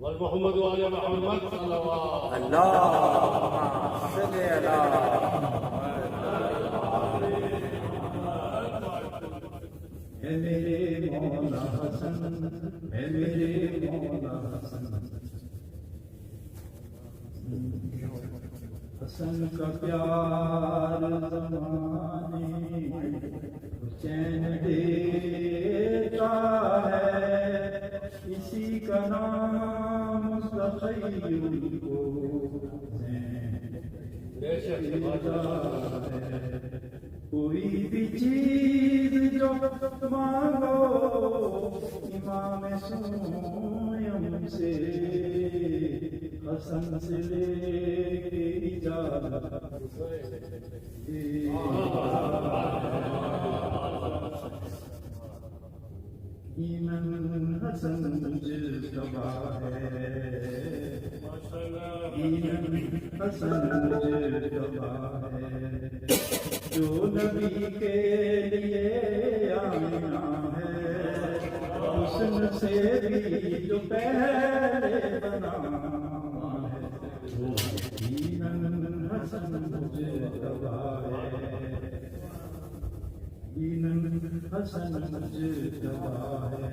والمحمد وعلى محمد صلوات اللهم صل على اے میرے مولا حسن، اے میرے مولا حسن، حسن کا پیار زمانے چین دیتا ہے، اسی کا نام مستقیم کو کوئی بھی چیز جو مانگو امام سویم سے حسن سے لے کے اجازت ایمن حسن مجتبیٰ ہے، ایمن حسن مجتبیٰ ہے، جو نبی کے لیے آمینہ ہے، حسن سے بھی جو پہلے بنا ہے، وہ ایمن حسن مجتبیٰ ہے، ایمن حسن مجتبیٰ ہے۔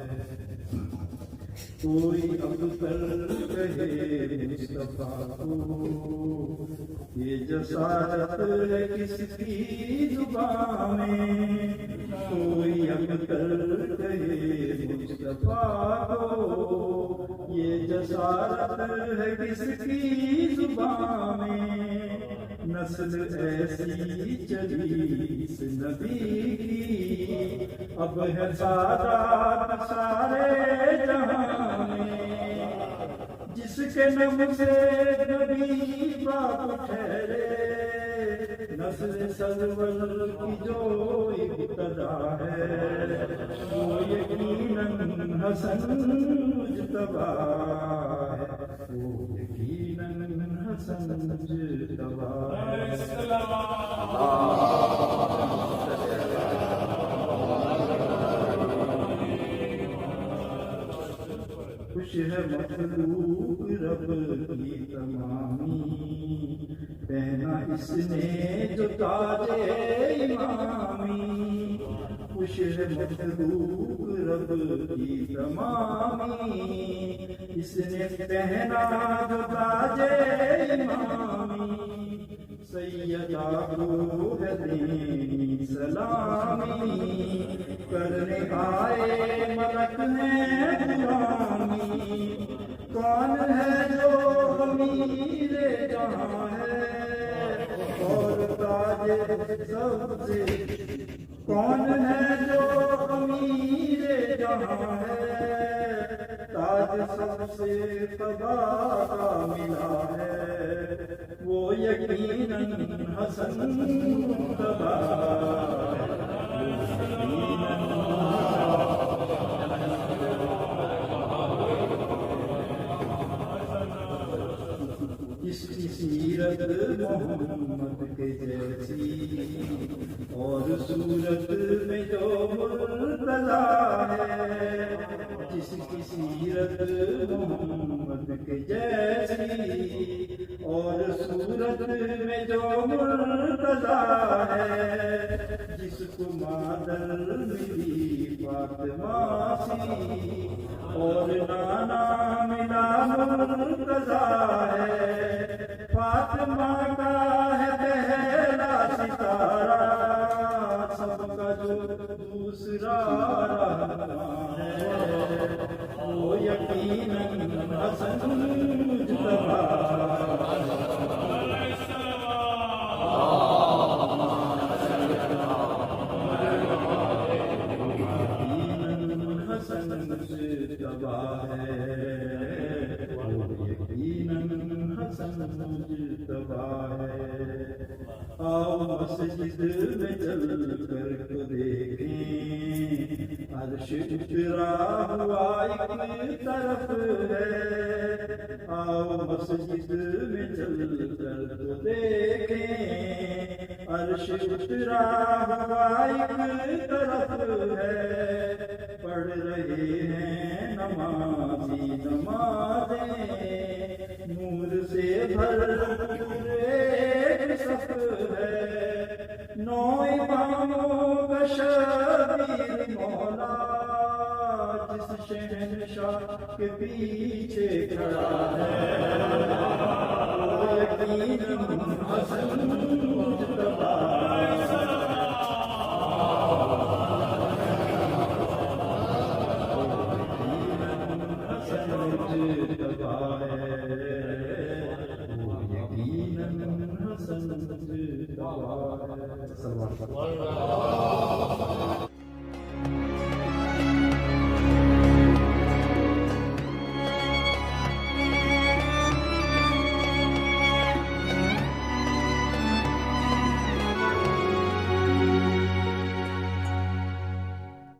کوئی اب کر کہے مصطفیٰ کو، یہ جسارت ہے کس کی زبان میں، کوئی اب کر کہے مصطفیٰ کو، یہ جسارت ہے کس کی زبان میں، نسل ایسی چلی اس نبی کی، اب ہے سادات سارے جہاں میں، جس کے نم سے نبی پاک ٹھہرے، نسل سرور کی جو ابتدا ہے، وہ یقیناً حسن مجتبیٰ ہے، وہ یقیناً حسن مجتبیٰ ہے۔ خوش ہے مخلوق رب کی تمامی، پہنا اس نے جو تاج امامی، خوش ہے مخلوق رب کی تمامی، اس نے پہنا جو تاج امامی، سیدہ کو ہے دینی سلامی، کرنے آئے ملک ہیں غلامی، کون ہے جو امیر جہاں ہے اور تاج سب سے، کون ہے جو امیر جہاں ہے تاج سب سے قضا کا ملا ہے، وہ یقیناً حسن مجتبیٰ ہے، اس کی سیرت محمد کے جیسی اور صورت میں جو مرتضیٰ ہے، جس کی سیرت محمد کے جیسی اور صورت میں جو مرتضیٰ ہے، جس کو مادر ملی فاطمہ سی اور نانا ملا مرتضیٰ ہے، فاطمہ کا ہے پہلا ستارہ، سب کا جو دوسرا رہنما ہے، وہ یقیناً حسن مجتبیٰ آؤ مسجد میں چل کر تو دیکھیں، عرش اترا ہوا ایک طرف ہے، آؤ مسجد میں چل کر تو دیکھیں، عرش اترا ہوا ایک طرف ہے، پڑھ رہے ہیں نمازی نمازیں، نور سے بھرپور ایک صف ہے، 9 اماموں کا شبیر مولا، جس شہنشاہ کے پیچھے کھڑا ہے، وہ یقیناً حسن مجتبیٰ ہے۔ والله